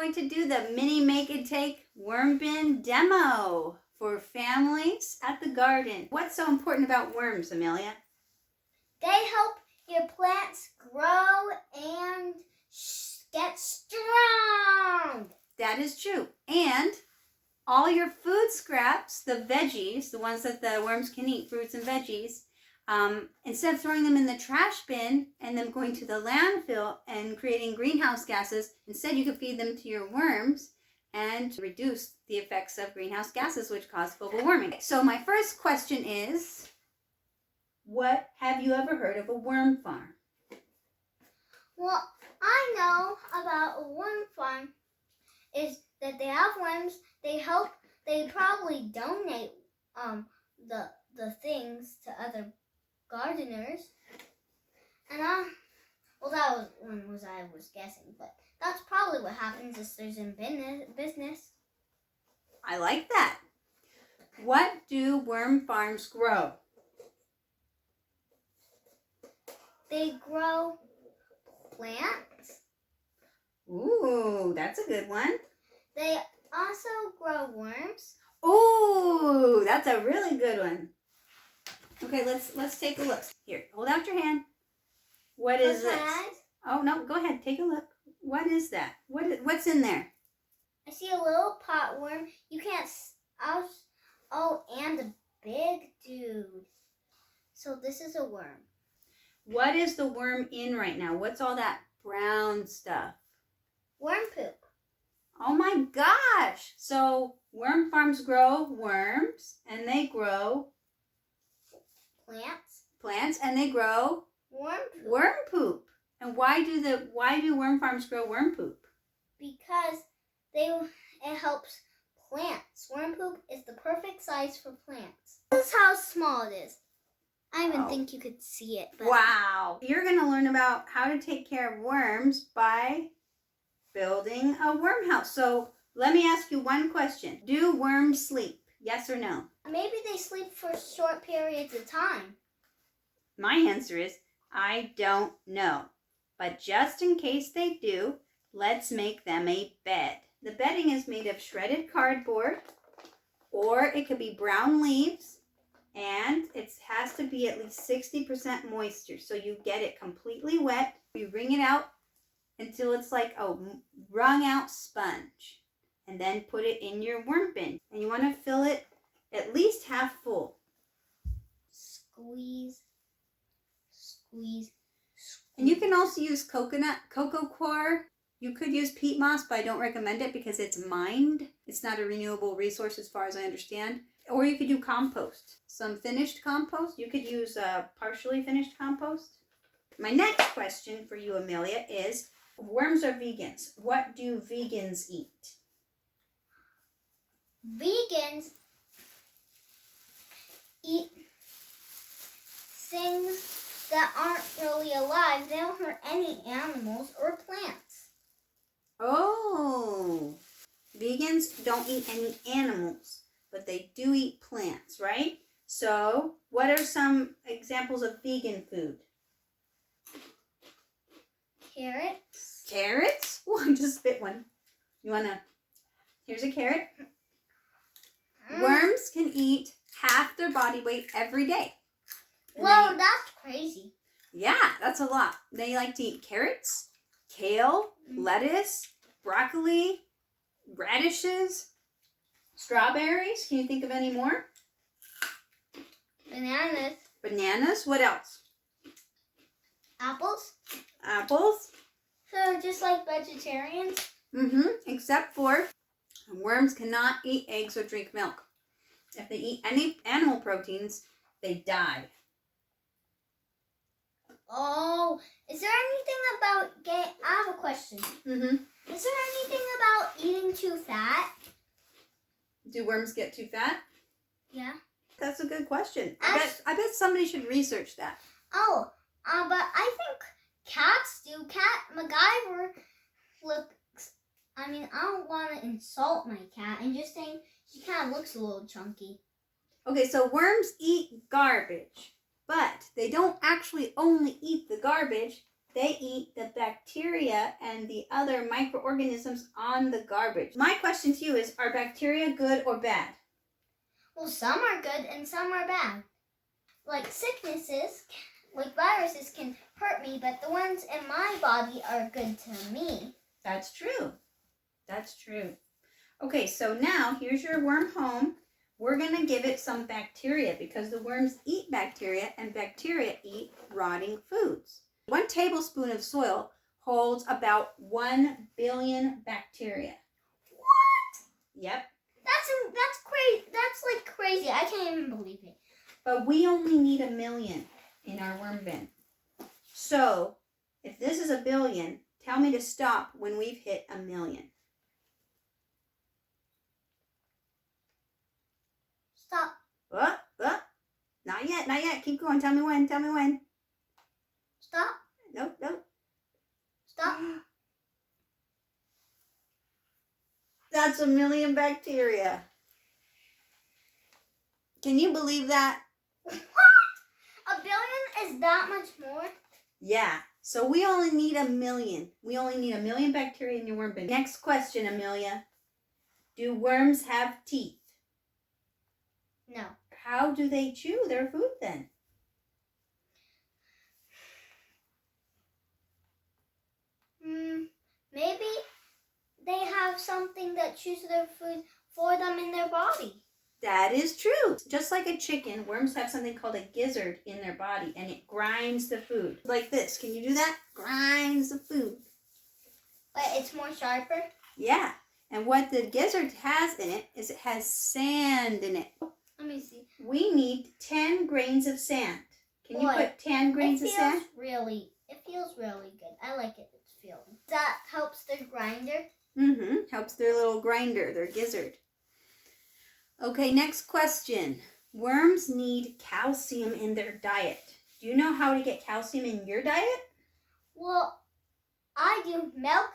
going to do the mini make and take worm bin demo for families at the garden. What's so important about worms, Amelia? They help your plants grow and get strong. That is true. And all your food scraps, the veggies, the ones that the worms can eat, fruits and veggies, instead of throwing them in the trash bin and them going to the landfill and creating greenhouse gases, instead you could feed them to your worms and reduce the effects of greenhouse gases, which cause global warming. So my first question is, what have you ever heard of a worm farm? Well, I know about a worm farm is that they have worms. They probably donate the things to other gardeners. And well, that was one was I was guessing, but that's probably what happens if there's in business. I like that. What do worm farms grow? They grow plants. Ooh, that's a good one. They also grow worms. Ooh, that's a really good one. Okay, let's take a look. Here, hold out your hand. What is this? Oh no, go ahead, take a look. What is that? What's in there? I see a little pot worm. You can't. Oh, and a big dude. So this is a worm. What is the worm in right now? What's all that brown stuff? Worm poop. Oh my gosh! So worm farms grow worms, and they grow plants, and they grow worm poop. And why do worm farms grow worm poop? Because it helps plants. Worm poop is the perfect size for plants. This is how small it is. I even think you could see it. But wow! You're going to learn about how to take care of worms by building a worm house. So let me ask you one question. Do worms sleep? Yes or no? Maybe they sleep for short periods of time. My answer is I don't know. But just in case they do, let's make them a bed. The bedding is made of shredded cardboard, or it could be brown leaves, and it has to be at least 60% moisture. So you get it completely wet. You wring it out until it's like a wrung out sponge, and then put it in your worm bin. And you want to fill it at least half full. Squeeze. And you can also use cocoa coir. You could use peat moss, but I don't recommend it because it's mined. It's not a renewable resource as far as I understand. Or you could do compost. Some finished compost. You could use partially finished compost. My next question for you, Amelia, is worms are vegans. What do vegans eat? Vegans eat things that aren't really alive. They don't hurt any animals or plants. Oh, vegans don't eat any animals, but they do eat plants, right? So what are some examples of vegan food? Carrots. Carrots? Oh, I just spit one. Here's a carrot. Worms can eat half their body weight every day. Whoa, that's crazy. Yeah, that's a lot. They like to eat carrots, kale, lettuce, broccoli, radishes, strawberries. Can you think of any more? Bananas. Bananas. What else? Apples. Apples. So just like vegetarians? Except for worms cannot eat eggs or drink milk. If they eat any animal proteins, they die. Oh, is there anything about I have a question. Is there anything about eating too fat? Do worms get too fat? Yeah. That's a good question. I bet somebody should research that. Oh, but I think cats do. Cat MacGyver looks. I mean, I don't want to insult my cat. I'm just saying she kind of looks a little chunky. Okay, so worms eat garbage, but they don't actually only eat the garbage. They eat the bacteria and the other microorganisms on the garbage. My question to you is, are bacteria good or bad? Well, some are good and some are bad. Like sicknesses, like viruses can hurt me, but the ones in my body are good to me. That's true. That's true. Okay, so now here's your worm home. We're going to give it some bacteria because the worms eat bacteria and bacteria eat rotting foods. 1 tablespoon of soil holds about 1 billion bacteria. What? Yep. That's crazy. That's like crazy. I can't even believe it. But we only need 1 million in our worm bin. So, if this is 1 billion, tell me to stop when we've hit 1 million. Stop. Not yet, not yet. Keep going. Tell me when. Stop. Nope. Stop. That's 1 million bacteria. Can you believe that? What? 1 billion is that much more? Yeah. So we only need 1 million. We only need 1 million bacteria in your worm bin. Next question, Amelia. Do worms have teeth? No. How do they chew their food then? Maybe they have something that chews their food for them in their body. That is true. Just like a chicken, worms have something called a gizzard in their body, and it grinds the food. Like this. Can you do that? Grinds the food. But it's more sharper? Yeah. And what the gizzard has in it is it has sand in it. Let me see. We need 10 grains of sand. Can you Boy, put 10 grains of sand? It feels really good. I like it. It's feeling. That helps the grinder. Helps their little grinder, their gizzard. Okay, next question. Worms need calcium in their diet. Do you know how to get calcium in your diet? Well, I do milk,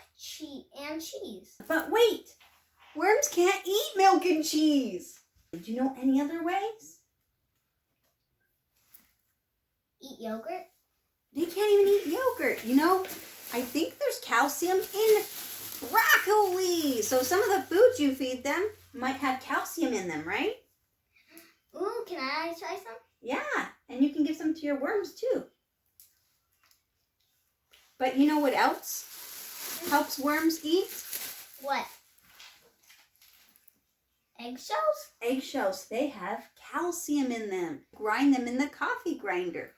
and cheese. But wait, worms can't eat milk and cheese. Do you know any other ways? Eat yogurt? They can't even eat yogurt. You know, I think there's calcium in broccoli. So some of the foods you feed them might have calcium in them, right? Ooh, can I try some? Yeah, and you can give some to your worms too. But you know what else helps worms eat? What? Eggshells? Eggshells. They have calcium in them. Grind them in the coffee grinder.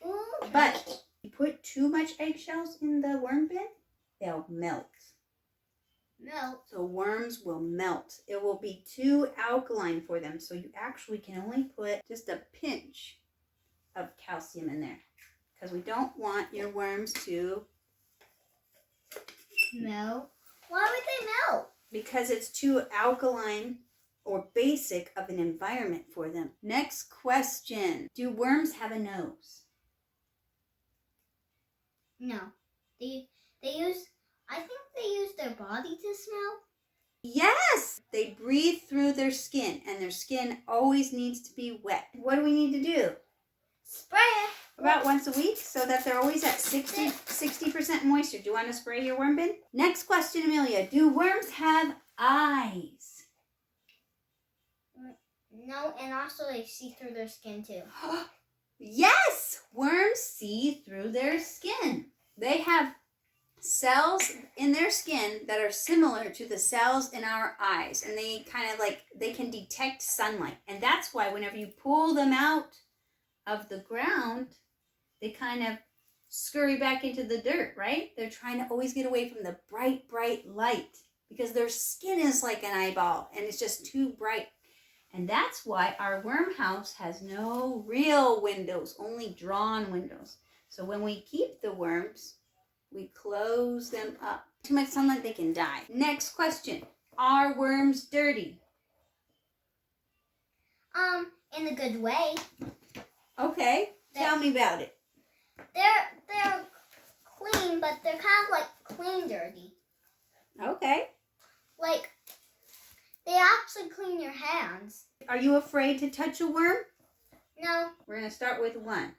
Ooh. But you put too much eggshells in the worm bin, they'll melt. Melt? So worms will melt. It will be too alkaline for them. So you actually can only put just a pinch of calcium in there. Because we don't want your worms to melt. Why would they melt? Because it's too alkaline or basic of an environment for them. Next question. Do worms have a nose? No. I think they use their body to smell. Yes! They breathe through their skin, and their skin always needs to be wet. What do we need to do? Spray it. About once a week, so that they're always at 60% moisture. Do you want to spray your worm bin? Next question, Amelia. Do worms have eyes? No, and also they see through their skin too. Yes! Worms see through their skin. They have cells in their skin that are similar to the cells in our eyes, and they they can detect sunlight. And that's why whenever you pull them out of the ground, they kind of scurry back into the dirt, right? They're trying to always get away from the bright, bright light because their skin is like an eyeball and it's just too bright. And that's why our worm house has no real windows, only drawn windows. So when we keep the worms, we close them up. Too much sunlight, they can die. Next question. Are worms dirty? In a good way. Okay, tell me about it. They're clean, but they're kind of like clean dirty. Okay. Like, they actually clean your hands. Are you afraid to touch a worm? No. We're going to start with one.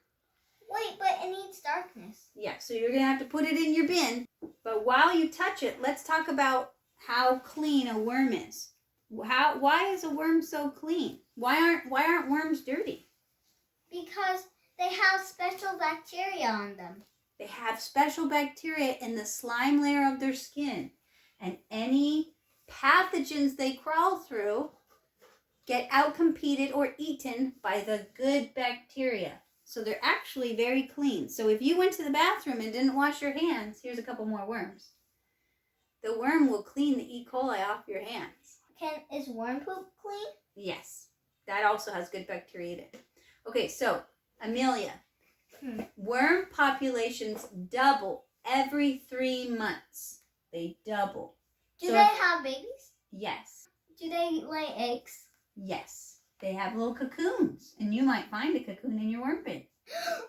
Wait, but it needs darkness. Yeah, so you're going to have to put it in your bin. But while you touch it, let's talk about how clean a worm is. Why is a worm so clean? Why aren't worms dirty? Because they have special bacteria on them. They have special bacteria in the slime layer of their skin. And any pathogens they crawl through get outcompeted or eaten by the good bacteria. So they're actually very clean. So if you went to the bathroom and didn't wash your hands, here's a couple more worms. The worm will clean the E. coli off your hands. Is worm poop clean? Yes. That also has good bacteria in it. Okay, so Amelia, worm populations double every 3 months. They double. Do they have babies? Yes. Do they lay eggs? Yes. They have little cocoons, and you might find a cocoon in your worm bin.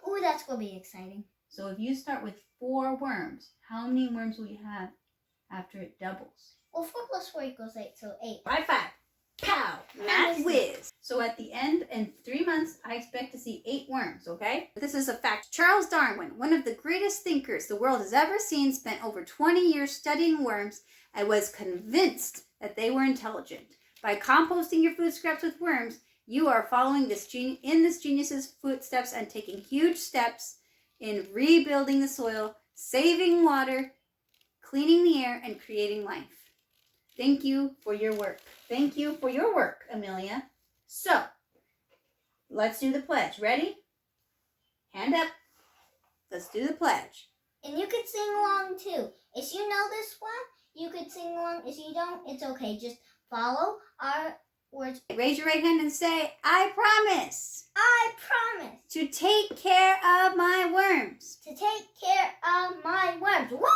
Ooh, that's going to be exciting. So if you start with 4 worms, how many worms will you have after it doubles? Well, 4 plus 4 equals 8, so 8. High five. Pow. Math whiz. So at the end, in 3 months, I expect to see 8 worms, okay? This is a fact. Charles Darwin, one of the greatest thinkers the world has ever seen, spent over 20 years studying worms and was convinced that they were intelligent. By composting your food scraps with worms, you are following this genius's footsteps and taking huge steps in rebuilding the soil, saving water, cleaning the air, and creating life. Thank you for your work. Thank you for your work, Amelia. So, let's do the pledge. Ready? Hand up. Let's do the pledge. And you could sing along too. If you know this one, you could sing along. If you don't, it's okay. Just follow our words. Raise your right hand and say, I promise. I promise To take care of my worms. to take care of my worms. What?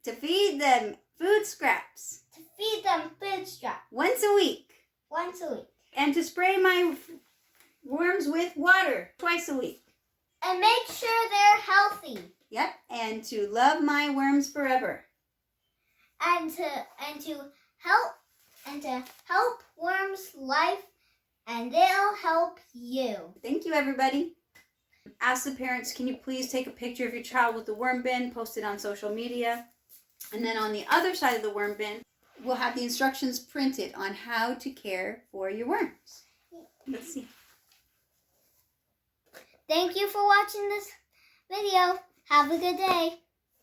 To feed them food scraps. To feed them food scraps Once a week. once a week. And to spray my worms with water twice a week. And make sure they're healthy. Yep. And to love my worms forever. And to help worms' life, and they'll help you. Thank you, everybody. Ask the parents, can you please take a picture of your child with the worm bin, post it on social media. And then on the other side of the worm bin, we'll have the instructions printed on how to care for your worms. Let's see. Thank you for watching this video. Have a good day.